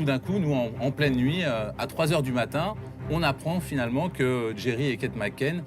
Tout d'un coup, nous, en pleine nuit, à 3 heures du matin, on apprend finalement que Jerry et Kate McCann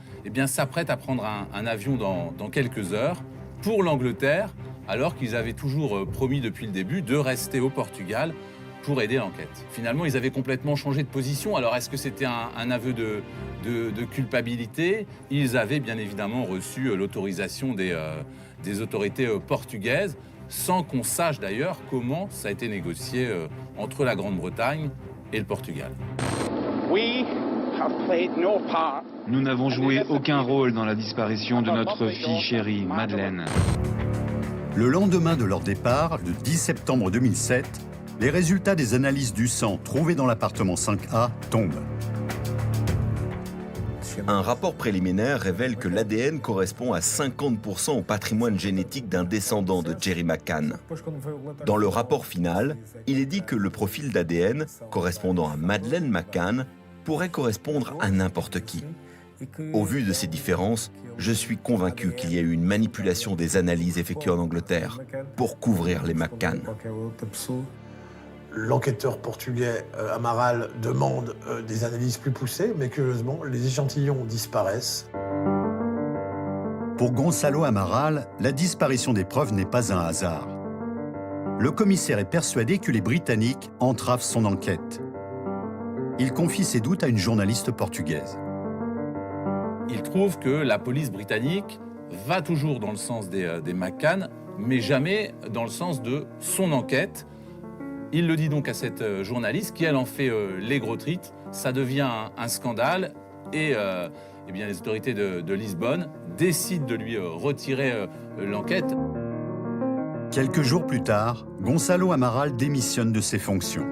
s'apprêtent à prendre un avion dans quelques heures pour l'Angleterre, alors qu'ils avaient toujours promis depuis le début de rester au Portugal pour aider l'enquête. Finalement, ils avaient complètement changé de position. Alors, est-ce que c'était un aveu de culpabilité? Ils avaient bien évidemment reçu l'autorisation des autorités portugaises, sans qu'on sache d'ailleurs comment ça a été négocié entre la Grande-Bretagne et le Portugal. Nous n'avons joué aucun rôle dans la disparition de notre fille chérie, Madeleine. Le lendemain de leur départ, le 10 septembre 2007, les résultats des analyses du sang trouvés dans l'appartement 5A tombent. Un rapport préliminaire révèle que l'ADN correspond à 50% au patrimoine génétique d'un descendant de Jerry McCann. Dans le rapport final, il est dit que le profil d'ADN correspondant à Madeleine McCann pourrait correspondre à n'importe qui. Au vu de ces différences, je suis convaincu qu'il y a eu une manipulation des analyses effectuées en Angleterre pour couvrir les McCann. L'enquêteur portugais Amaral demande des analyses plus poussées, mais curieusement, les échantillons disparaissent. Pour Gonçalo Amaral, la disparition des preuves n'est pas un hasard. Le commissaire est persuadé que les Britanniques entravent son enquête. Il confie ses doutes à une journaliste portugaise. Il trouve que la police britannique va toujours dans le sens des McCann, mais jamais dans le sens de son enquête. Il le dit donc à cette journaliste qui, elle, en fait les gros trites. Ça devient un scandale et les autorités de Lisbonne décident de lui retirer l'enquête. Quelques jours plus tard, Gonçalo Amaral démissionne de ses fonctions.